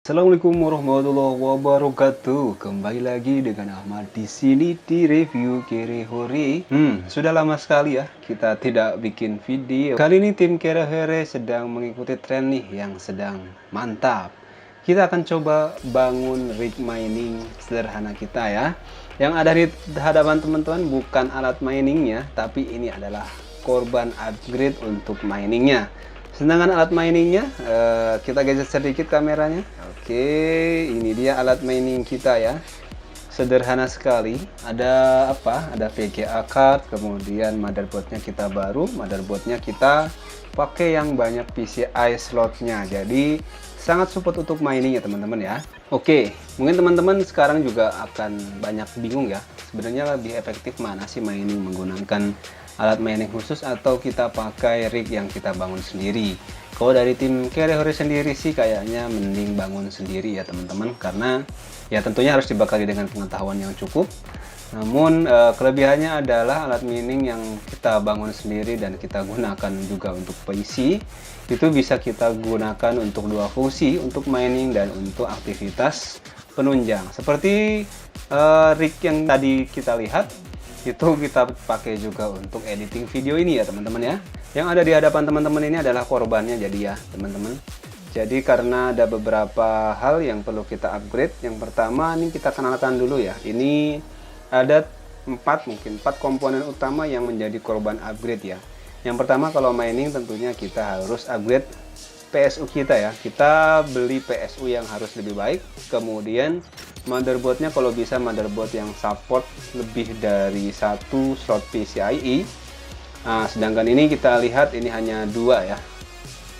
Assalamualaikum warahmatullahi wabarakatuh. Kembali lagi dengan Ahmad di sini di review Kerehore. Sudah lama sekali ya kita tidak bikin video. Kali ini tim Kerehore sedang mengikuti tren nih yang sedang mantap. Kita akan coba bangun rig mining sederhana kita ya. Yang ada di hadapan teman-teman bukan alat miningnya, tapi ini adalah korban upgrade untuk miningnya. Sedangkan alat miningnya, kita geser sedikit kameranya. Oke, ini dia alat mining kita ya. Sederhana sekali. Ada apa? Ada VGA card, kemudian motherboardnya kita baru. Motherboardnya kita pakai yang banyak PCI slotnya. Jadi sangat support untuk mining ya teman-teman ya. Oke, mungkin teman-teman sekarang juga akan banyak bingung ya. Sebenarnya lebih efektif mana sih mining menggunakan alat mining khusus atau kita pakai rig yang kita bangun sendiri. Kalau dari tim Kerehore sendiri sih kayaknya mending bangun sendiri ya teman-teman, karena ya tentunya harus dibekali dengan pengetahuan yang cukup. Namun kelebihannya adalah alat mining yang kita bangun sendiri dan kita gunakan juga untuk PC itu bisa kita gunakan untuk dua fungsi, untuk mining dan untuk aktivitas penunjang. Seperti rig yang tadi kita lihat, itu kita pakai juga untuk editing video ini ya teman-teman ya. Yang ada di hadapan teman-teman ini adalah korbannya jadi ya teman-teman. Jadi karena ada beberapa hal yang perlu kita upgrade. Yang pertama ini kita kenalkan dulu ya. Ini ada mungkin 4 komponen utama yang menjadi korban upgrade ya. Yang pertama kalau mining tentunya kita harus upgrade PSU kita ya. Kita beli PSU yang harus lebih baik. Kemudian motherboardnya kalau bisa motherboard yang support lebih dari 1 slot PCIe. Nah, sedangkan ini kita lihat ini hanya 2 ya.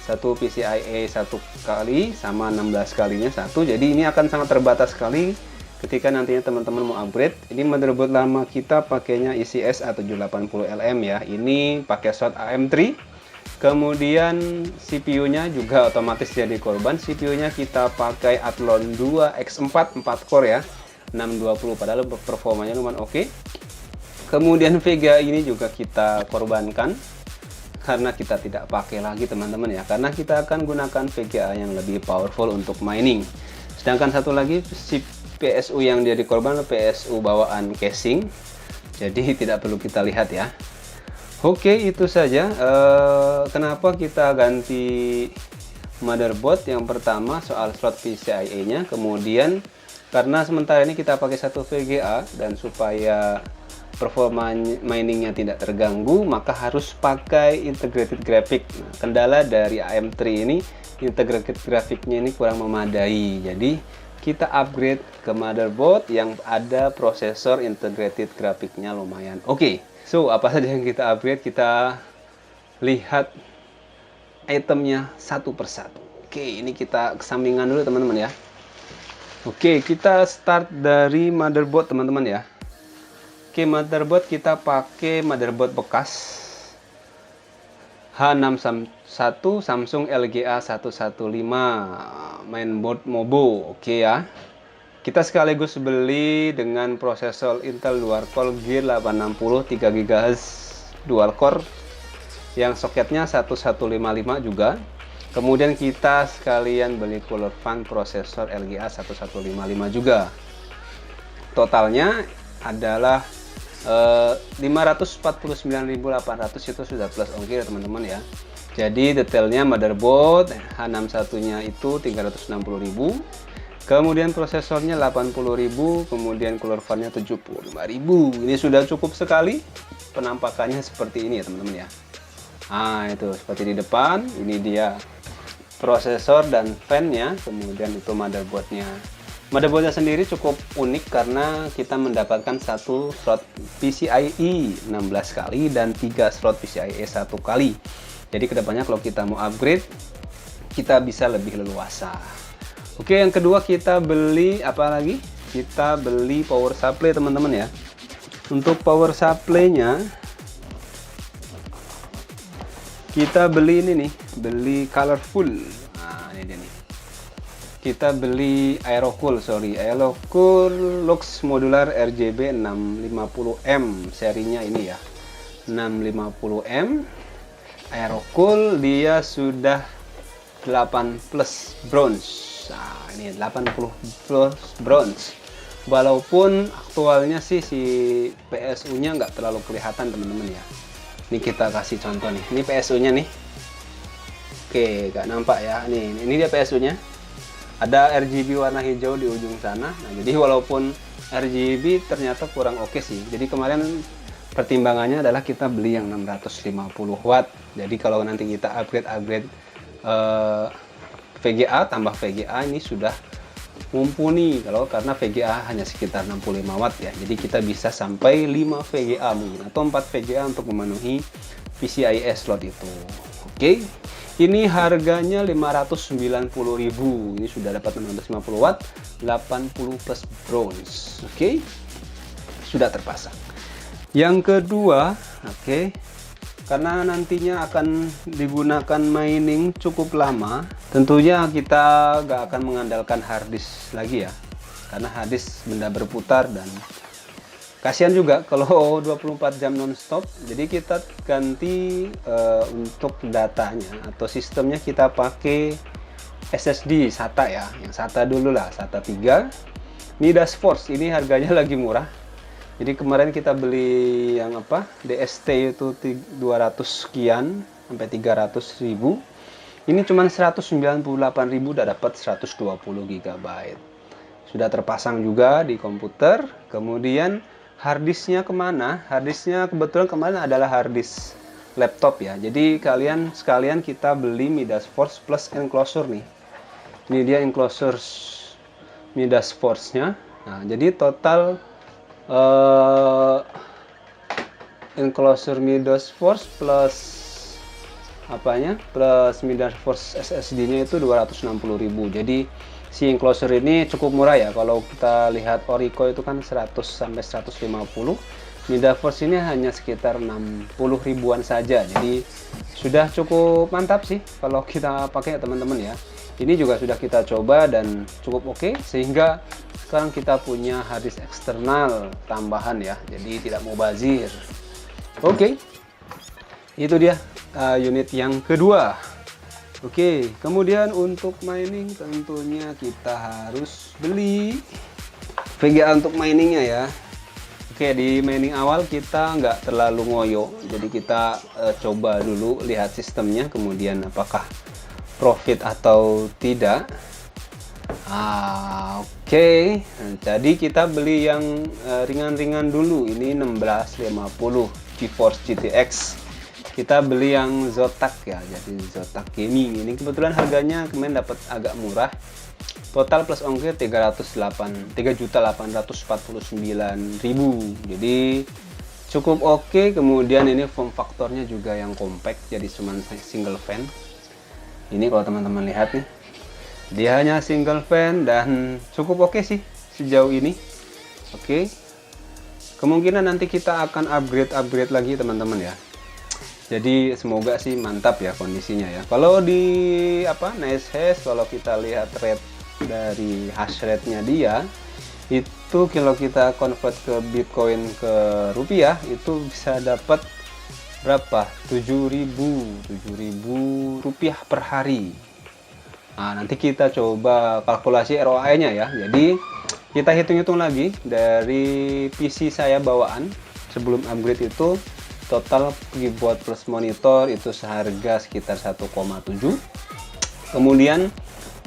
1 PCIe 1 kali sama 16 kalinya 1. Jadi ini akan sangat terbatas sekali ketika nantinya teman-teman mau upgrade. Ini motherboard lama kita pakainya ICS A780LM ya. Ini pakai slot AM3. Kemudian CPU-nya juga otomatis jadi korban. CPU-nya kita pakai Athlon 2 X4 4 core ya, 620, padahal performanya lumayan oke. Kemudian VGA ini juga kita korbankan karena kita tidak pakai lagi teman-teman ya, karena kita akan gunakan VGA yang lebih powerful untuk mining. Sedangkan satu lagi si PSU yang dia dikorban PSU bawaan casing, jadi tidak perlu kita lihat ya. Oke, itu saja. Kenapa kita ganti motherboard? Yang pertama soal slot PCIe-nya, kemudian karena sementara ini kita pakai satu VGA dan supaya performa miningnya tidak terganggu, maka harus pakai integrated graphic. Nah, kendala dari AM3 ini integrated graphicnya ini kurang memadai, jadi kita upgrade ke motherboard yang ada prosesor integrated graphicnya lumayan oke. So, apa saja yang kita upgrade, kita lihat itemnya satu persatu. Oke, ini kita kesampingan dulu teman-teman ya. Oke, kita start dari motherboard teman-teman ya. Oke, motherboard kita pakai motherboard bekas H661 Samsung LGA 115 mainboard Mobo. Oke ya. Kita sekaligus beli dengan prosesor Intel dual core Gear 860 3 GHz dual core yang soketnya 1155 juga. Kemudian kita sekalian beli cooler fan prosesor LGA 1155 juga. Totalnya adalah 549.800, itu sudah plus ongkir teman-teman ya. Jadi detailnya motherboard H61 nya itu 360.000, kemudian prosesornya 80.000, kemudian cooler fan-nya 75.000. Ini sudah cukup sekali. Penampakannya seperti ini ya teman-teman ya. Nah, itu seperti di depan. Ini dia prosesor dan fan-nya, kemudian itu motherboardnya. Motherboardnya sendiri cukup unik karena kita mendapatkan satu slot PCIe 16 kali dan 3 slot PCIe 1 kali. Jadi kedepannya kalau kita mau upgrade, kita bisa lebih leluasa. Oke, yang kedua kita beli apa lagi? Kita beli power supply teman-teman ya. Untuk power supply-nya kita beli ini nih, beli colorful. Nah, ini dia nih. Kita beli Aerocool Lux Modular RGB 650M serinya ini ya, 650M Aerocool. Dia sudah 8 plus bronze Nah, ini 80 plus bronze. Walaupun aktualnya sih si PSU-nya nggak terlalu kelihatan teman-teman ya. Ini kita kasih contoh nih. Ini PSU-nya nih. Oke, nggak nampak ya. Ini dia PSU-nya. Ada RGB warna hijau di ujung sana. Nah, jadi walaupun RGB ternyata kurang oke sih. Jadi kemarin pertimbangannya adalah kita beli yang 650 watt. Jadi kalau nanti kita upgrade VGA tambah VGA ini sudah mumpuni karena VGA hanya sekitar 65 watt ya. Jadi kita bisa sampai 5 VGA mungkin atau 4 VGA untuk memenuhi PCIe slot itu. Oke. Ini harganya 590.000. Ini sudah dapat 650 watt, 80 plus bronze. Oke. Sudah terpasang. Yang kedua, oke. Karena nantinya akan digunakan mining cukup lama, tentunya kita nggak akan mengandalkan harddisk lagi ya, karena harddisk benda berputar dan kasihan juga kalau 24 jam nonstop. Jadi kita ganti untuk datanya atau sistemnya kita pakai SSD SATA ya, yang SATA dulu lah, SATA 3 Midas Force. Ini harganya lagi murah. Jadi kemarin kita beli yang DST itu 200 sekian sampai 300.000. Ini cuma 198.000 udah dapat 120 GB. Sudah terpasang juga di komputer. Kemudian harddisknya kemana? Harddisknya kebetulan kemarin adalah harddisk laptop ya. Jadi kalian sekalian kita beli Midas Force plus enclosure nih. Ini dia enclosure Midas Force-nya. Nah, jadi total enclosure Midas Force plus Midas Force SSD-nya itu 260.000. Jadi si enclosure ini cukup murah ya. Kalau kita lihat Orico itu kan 100 sampai 150. Midas Force ini hanya sekitar 60 ribuan saja. Jadi sudah cukup mantap sih kalau kita pakai ya teman-teman ya. Ini juga sudah kita coba dan cukup oke, sehingga sekarang kita punya harddisk eksternal tambahan ya, jadi tidak mubazir. Oke. Itu dia unit yang kedua. Oke, kemudian untuk mining tentunya kita harus beli VGA untuk miningnya ya. Oke, di mining awal kita nggak terlalu ngoyo, jadi kita coba dulu lihat sistemnya, kemudian apakah profit atau tidak. Oke. Jadi kita beli yang ringan-ringan dulu. Ini 1650 GeForce GTX. Kita beli yang Zotac ya, jadi Zotac Gaming. Ini kebetulan harganya kemarin dapat agak murah. Total plus ongkir 3.849.000. Jadi cukup oke. Kemudian ini form faktornya juga yang compact, jadi cuma single fan. Ini kalau teman-teman lihat nih, dia hanya single fan dan cukup oke sih sejauh ini. Oke. Kemungkinan nanti kita akan upgrade lagi teman-teman ya. Jadi semoga sih mantap ya kondisinya ya. Kalau di nice hash, kalau kita lihat rate dari hash rate-nya dia, itu kalau kita convert ke Bitcoin ke rupiah itu bisa dapat berapa? 7.000 rupiah per hari. Nah, nanti kita coba kalkulasi ROI-nya ya. Jadi kita hitung-hitung lagi dari PC saya bawaan sebelum upgrade itu, total keyboard plus monitor itu seharga sekitar 1,7. Kemudian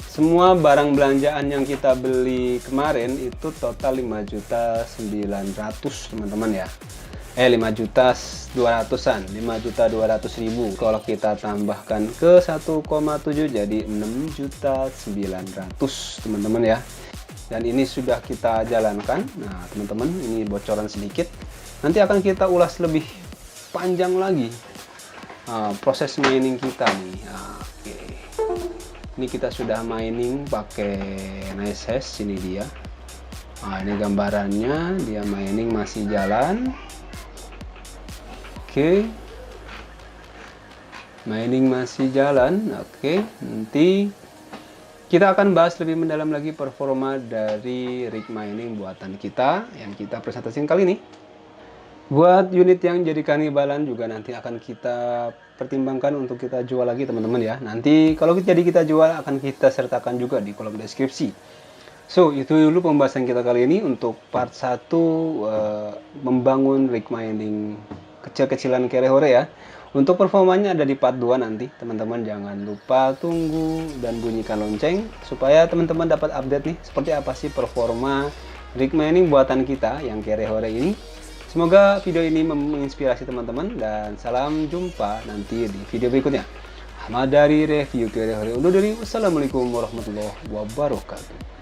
semua barang belanjaan yang kita beli kemarin itu total 5.900.000 teman-teman ya. 5.200.000-an, 5.200.000. Kalau kita tambahkan ke 1,7 jadi 6.900.000 teman-teman ya. Dan ini sudah kita jalankan. Nah teman-teman, ini bocoran sedikit. Nanti akan kita ulas lebih panjang lagi proses mining kita nih. Oke. Ini kita sudah mining pakai nice hash. Ini dia. Ini gambarannya, dia mining masih jalan. Oke, mining masih jalan. Oke, nanti kita akan bahas lebih mendalam lagi performa dari rig mining buatan kita yang kita presentasikan kali ini. Buat unit yang jadi kanibalan juga nanti akan kita pertimbangkan untuk kita jual lagi teman-teman ya. Nanti kalau jadi kita jual akan kita sertakan juga di kolom deskripsi. So, itu dulu pembahasan kita kali ini untuk part 1 membangun rig mining kecil-kecilan Kerehore ya. Untuk performanya ada di part 2 nanti. Teman-teman jangan lupa tunggu dan bunyikan lonceng supaya teman-teman dapat update nih seperti apa sih performa rig mining buatan kita yang Kerehore ini. Semoga video ini menginspirasi teman-teman dan salam jumpa nanti di video berikutnya. Ahmad dari Review Kerehore undur diri. Wassalamualaikum warahmatullahi wabarakatuh.